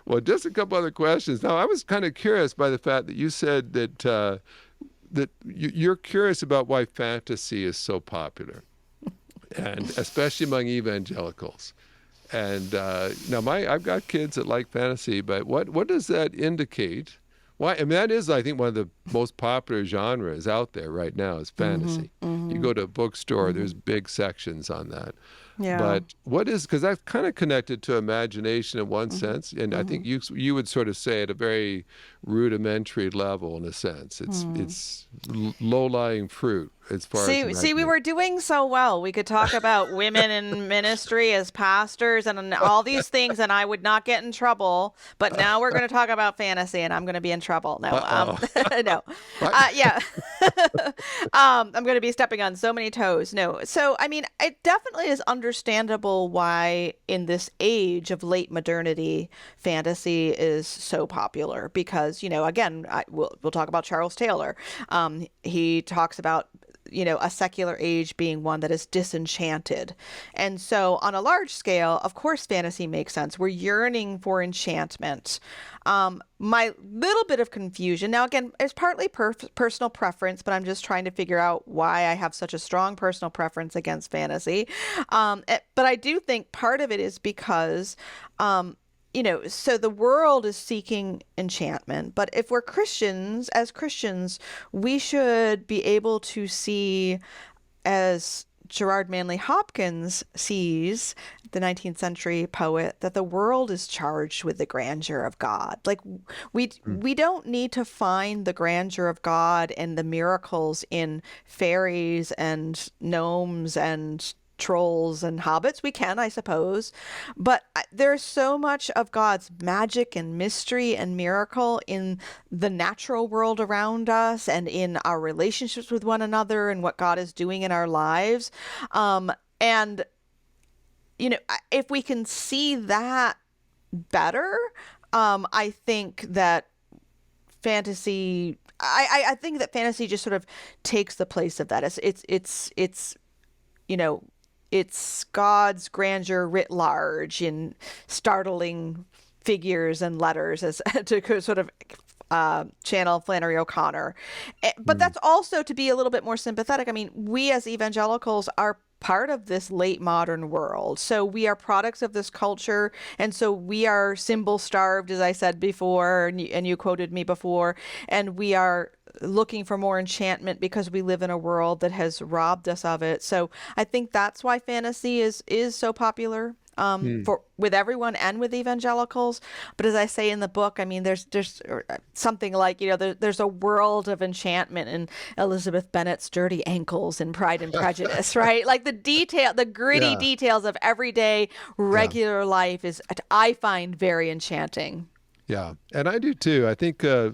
Well, just a couple other questions. Now, I was kind of curious by the fact that you said that you're curious about why fantasy is so popular, and especially among evangelicals. And now I've got kids that like fantasy, but what does that indicate? Why? I mean, that is, I think, one of the most popular genres out there right now is fantasy. You go to a bookstore, there's big sections on that. Yeah. But what is, because that's kind of connected to imagination in one sense, and I think you would sort of say at a very rudimentary level in a sense. It's low-lying fruit as far as See, we imagination. were doing so well. We could talk about women in ministry as pastors and all these things, and I would not get in trouble. But now we're going to talk about fantasy, and I'm going to be in trouble. No, no, yeah. I'm going to be stepping on so many toes. No, so I mean, it definitely is understandable why in this age of late modernity, fantasy is so popular because, again, we'll talk about Charles Taylor. He talks about a secular age being one that is disenchanted. And so on a large scale, of course, fantasy makes sense. We're yearning for enchantment. My little bit of confusion, now again, it's partly personal preference, but I'm just trying to figure out why I have such a strong personal preference against fantasy. But I do think part of it is because so the world is seeking enchantment, but if we're Christians, as Christians, we should be able to see, as Gerard Manley Hopkins sees, the 19th century poet, that the world is charged with the grandeur of God. Like we don't need to find the grandeur of God and the miracles in fairies and gnomes and trolls and hobbits. We can, I suppose, but there's so much of God's magic and mystery and miracle in the natural world around us and in our relationships with one another and what God is doing in our lives. And if we can see that better, I think that fantasy I think that fantasy just sort of takes the place of that. It's God's grandeur writ large in startling figures and letters, as to sort of channel Flannery O'Connor. But that's also to be a little bit more sympathetic. I mean, we as evangelicals are part of this late modern world. So we are products of this culture. And so we are symbol starved, as I said before, and you quoted me before, and we are looking for more enchantment because we live in a world that has robbed us of it. So I think that's why fantasy is so popular with everyone and with evangelicals. But as I say in the book, I mean, there's something like, there's a world of enchantment in Elizabeth Bennet's dirty ankles in Pride and Prejudice, right? Like the gritty details of everyday regular life I find very enchanting. Yeah, and I do too. I think I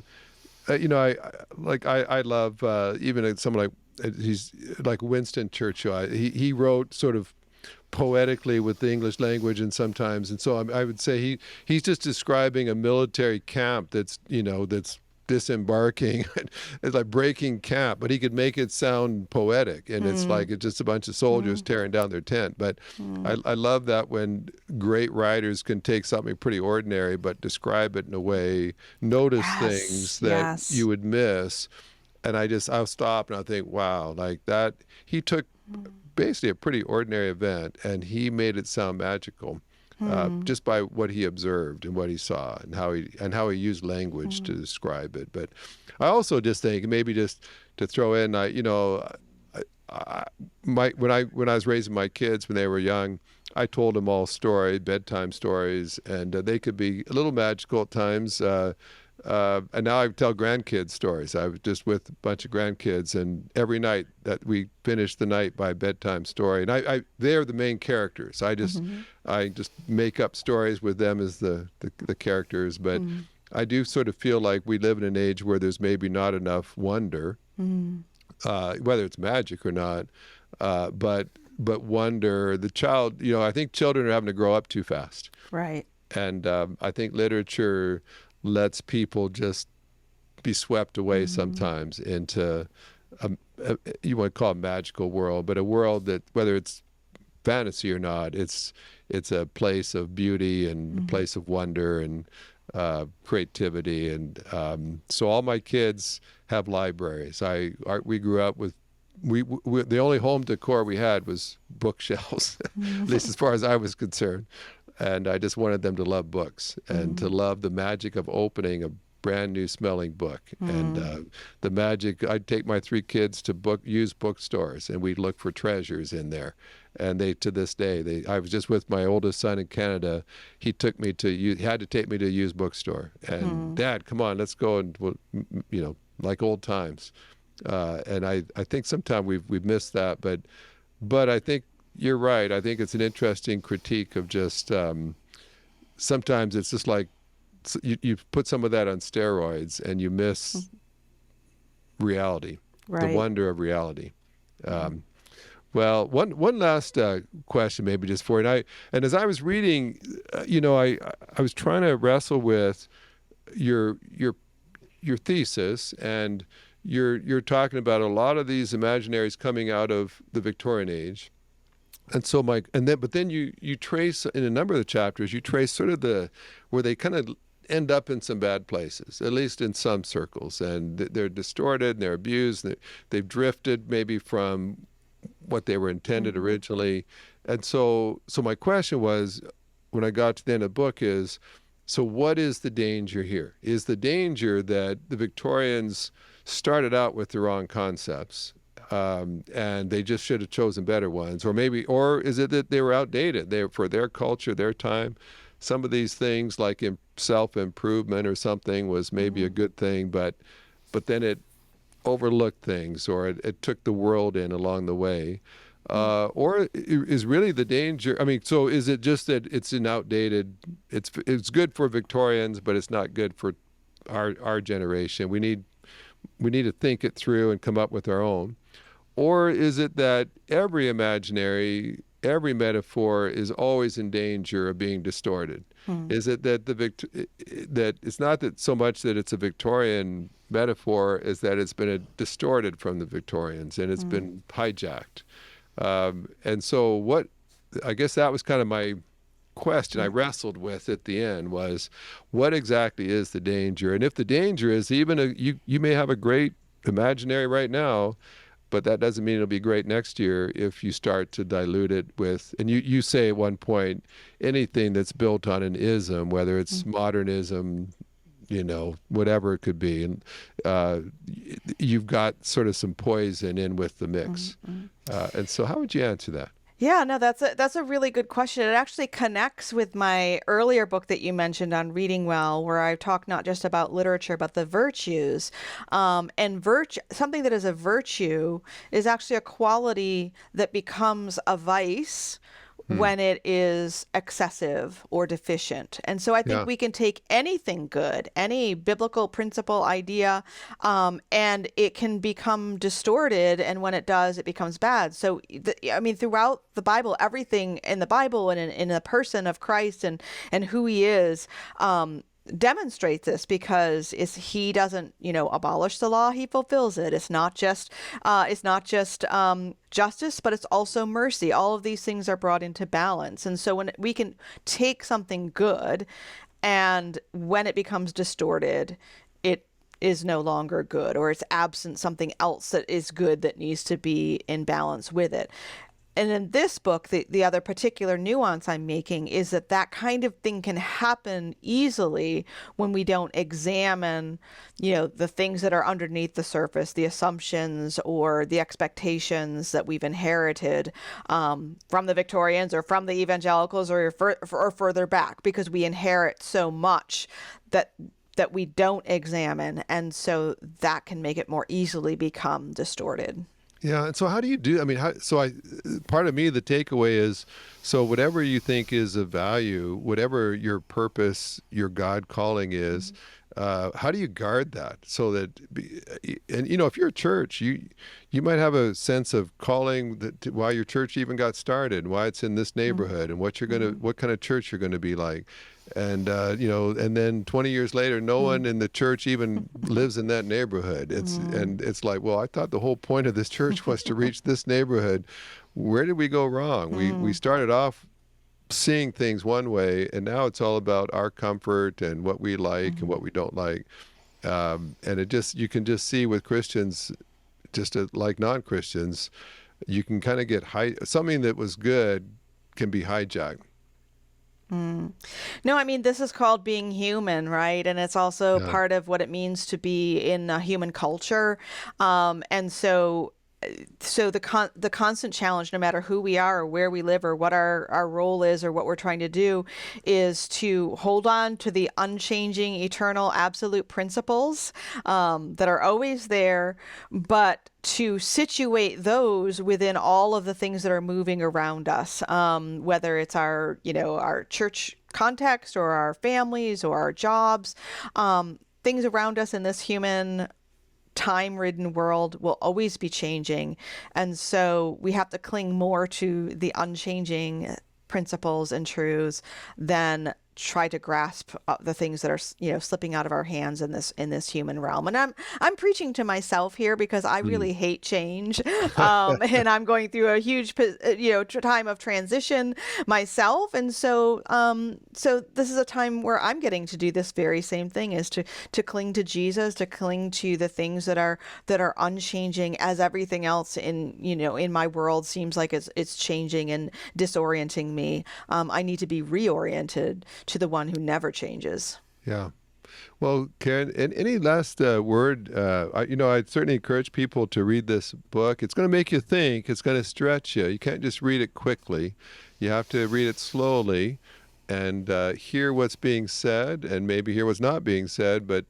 love even someone he's like Winston Churchill. He wrote sort of poetically with the English language, and sometimes, and so I would say he's just describing a military camp that's disembarking. It's like breaking camp, but he could make it sound poetic, and it's like it's just a bunch of soldiers tearing down their tent. But I love that when great writers can take something pretty ordinary but describe it in a way, notice things that you would miss. And I'll stop and I'll think, wow, like that. He took basically a pretty ordinary event and he made it sound magical. Just by what he observed and what he saw and how he used language to describe it. But I also just think, maybe just to throw in, when I was raising my kids when they were young, I told them all bedtime stories, and they could be a little magical at times. And now I tell grandkids stories. I was just with a bunch of grandkids, and every night that we finish the night by a bedtime story. And they're the main characters. I just make up stories with them as the characters. But I do sort of feel like we live in an age where there's maybe not enough wonder, whether it's magic or not. But wonder, the child, I think children are having to grow up too fast. Right. And I think literature lets people just be swept away sometimes into you want to call it a magical world, but a world that, whether it's fantasy or not, it's a place of beauty and a place of wonder and creativity. And so all my kids have libraries. We grew up with we the only home decor we had was bookshelves, at least as far as I was concerned. And I just wanted them to love books and to love the magic of opening brand new smelling book. And the magic, I'd take my 3 kids to used bookstores, and we'd look for treasures in there. And they, to this day, I was just with my oldest son in Canada. He had to take me to a used bookstore. And Dad, come on, let's go, and like old times. And I think sometimes we've missed that, but I think you're right. I think it's an interesting critique of just sometimes it's just like you put some of that on steroids and you miss reality, the wonder of reality. Well, one last question, maybe just for you. And as I was reading, I was trying to wrestle with your thesis, and you're talking about a lot of these imaginaries coming out of the Victorian age. And so but then you trace in a number of the chapters, you trace sort of where they kind of end up in some bad places, at least in some circles, and they're distorted and they're abused. And they've drifted maybe from what they were intended originally. And so my question was, when I got to the end of the book, is, so what is the danger here? Is the danger that the Victorians started out with the wrong concepts, and they just should have chosen better ones? Or is it that they were outdated? For their culture, their time, some of these things like self-improvement or something was maybe a good thing, but then it overlooked things, or it took the world in along the way. Or is really the danger, so is it just that it's an outdated, it's good for Victorians, but it's not good for our generation? We need to think it through and come up with our own. Or is it that every imaginary, every metaphor is always in danger of being distorted? Is it that that it's not that so much that it's a Victorian metaphor, is that it's been distorted from the Victorians and it's been hijacked? And so I guess that was kind of my question I wrestled with at the end, was what exactly is the danger? And if the danger is even you may have a great imaginary right now, but that doesn't mean it'll be great next year if you start to dilute it with, and you say at one point, anything that's built on an ism, whether it's modernism, whatever it could be, and you've got sort of some poison in with the mix. And so how would you answer that? Yeah, no, that's a really good question. It actually connects with my earlier book that you mentioned on Reading Well, where I talk not just about literature, but the virtues. And something that is a virtue is actually a quality that becomes a vice when it is excessive or deficient. And so I think we can take anything good, any biblical principle, idea, and it can become distorted. And when it does, it becomes bad. So, throughout the Bible, everything in the Bible and in the person of Christ and who he is, demonstrates this, because he doesn't abolish the law, he fulfills it. It's not just justice, but it's also mercy. All of these things are brought into balance. And so when we can take something good, and when it becomes distorted, it is no longer good, or it's absent something else that is good that needs to be in balance with it. And in this book, the other particular nuance I'm making is that kind of thing can happen easily when we don't examine, the things that are underneath the surface, the assumptions or the expectations that we've inherited from the Victorians or from the evangelicals or further back, because we inherit so much that we don't examine. And so that can make it more easily become distorted. Yeah, and so how do you do? Part of me, the takeaway is, so whatever you think is of value, whatever your purpose, your God calling is, how do you guard that? So that, and if you're a church, you might have a sense of calling why your church even got started, why it's in this neighborhood, and what kind of church you're going to be like. And and then 20 years later, no one in the church even lives in that neighborhood. It's like, well, I thought the whole point of this church was to reach this neighborhood. Where did we go wrong? We started off seeing things one way, and now it's all about our comfort and what we like and what we don't like. And you can just see with Christians, like non-Christians, you can kind of get something that was good can be hijacked. No, I mean, this is called being human, right? And it's also Yeah. part of what it means to be in a human culture. And so the constant challenge, no matter who we are or where we live or what our role is or what we're trying to do, is to hold on to the unchanging, eternal, absolute principles that are always there, but to situate those within all of the things that are moving around us, whether it's our church context or our families or our jobs, things around us in this human time-ridden world will always be changing. And so we have to cling more to the unchanging principles and truths than try to grasp the things that are slipping out of our hands in this human realm. And I'm preaching to myself here because I really hate change, and I'm going through a huge time of transition myself. And so so this is a time where I'm getting to do this very same thing, is to cling to Jesus, to cling to the things that are unchanging, as everything else in my world seems like it's changing and disorienting me. I need to be reoriented to the one who never changes. Yeah. Well, Karen, any last word? I'd certainly encourage people to read this book. It's going to make you think. It's going to stretch you. You can't just read it quickly. You have to read it slowly and hear what's being said and maybe hear what's not being said. But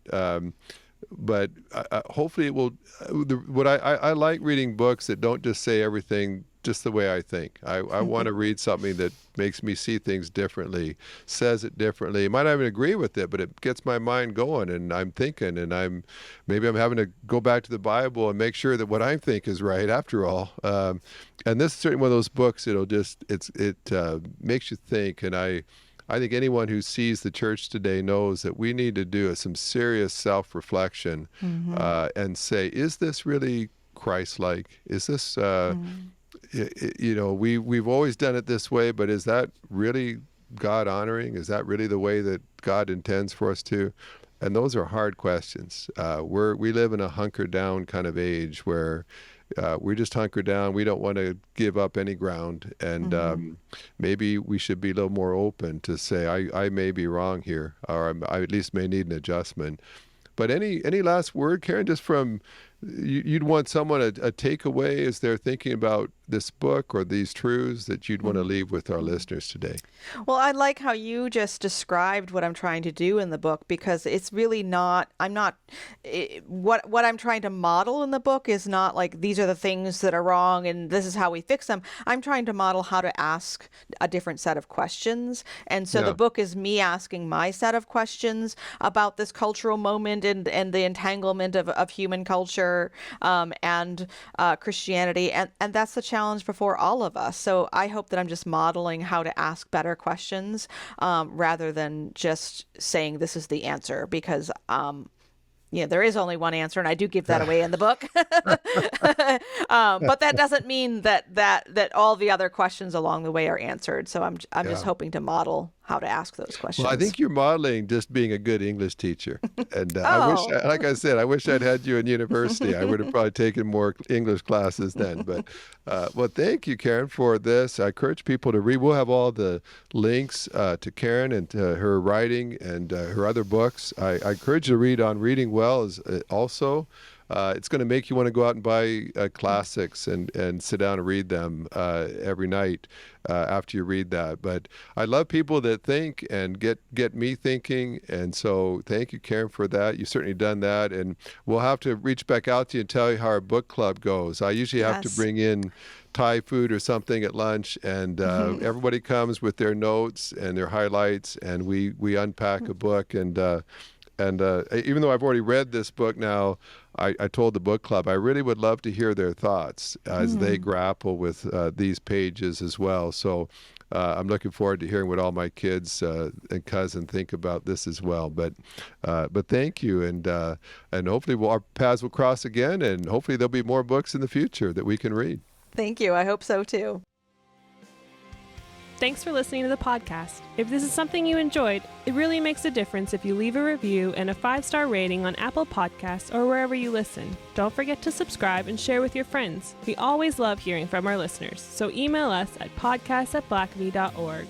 hopefully it will. I like reading books that don't just say everything just the way I think. I want to read something that makes me see things differently, says it differently. I might not even agree with it, but it gets my mind going, and I'm thinking, and maybe I'm having to go back to the Bible and make sure that what I think is right after all. And this is certainly one of those books it makes you think. And I think anyone who sees the church today knows that we need to do some serious self-reflection and say, is this really Christ-like? Is this we've always done it this way, but is that really God honoring? Is that really the way that God intends for us to? And those are hard questions. We live in a hunker down kind of age where we just hunker down. We don't want to give up any ground. And maybe we should be a little more open to say, I may be wrong here, or I at least may need an adjustment. But any last word, Karen, just from you'd want someone a takeaway as they're thinking about this book or these truths that you'd want to leave with our listeners today? Well, I like how you just described what I'm trying to do in the book, because it's really not, what I'm trying to model in the book is not like, these are the things that are wrong and this is how we fix them. I'm trying to model how to ask a different set of questions. And so the book is me asking my set of questions about this cultural moment and the entanglement of human culture and Christianity. And that's the challenge before all of us. So I hope that I'm just modeling how to ask better questions rather than just saying this is the answer, because there is only one answer, and I do give that away in the book. But that doesn't mean that all the other questions along the way are answered. So I'm just hoping to model how to ask those questions. Well, I think you're modeling just being a good English teacher. And I wish I'd had you in university. I would have probably taken more English classes then. But well, thank you, Karen, for this. I encourage people to read. We'll have all the links to Karen and to her writing and her other books. I encourage you to read on Reading Well also. It's going to make you want to go out and buy classics and sit down and read them every night after you read that. But I love people that think and get me thinking. And so thank you, Karen, for that. You've certainly done that. And we'll have to reach back out to you and tell you how our book club goes. I usually have to bring in Thai food or something at lunch, and everybody comes with their notes and their highlights, and we unpack a book. And even though I've already read this book now, I told the book club I really would love to hear their thoughts as they grapple with these pages as well. So I'm looking forward to hearing what all my kids and cousin think about this as well. But thank you, and hopefully our paths will cross again, and hopefully there'll be more books in the future that we can read. Thank you. I hope so too. Thanks for listening to the podcast. If this is something you enjoyed, it really makes a difference if you leave a review and a 5-star rating on Apple Podcasts or wherever you listen. Don't forget to subscribe and share with your friends. We always love hearing from our listeners, so email us at podcast@blackaby.org.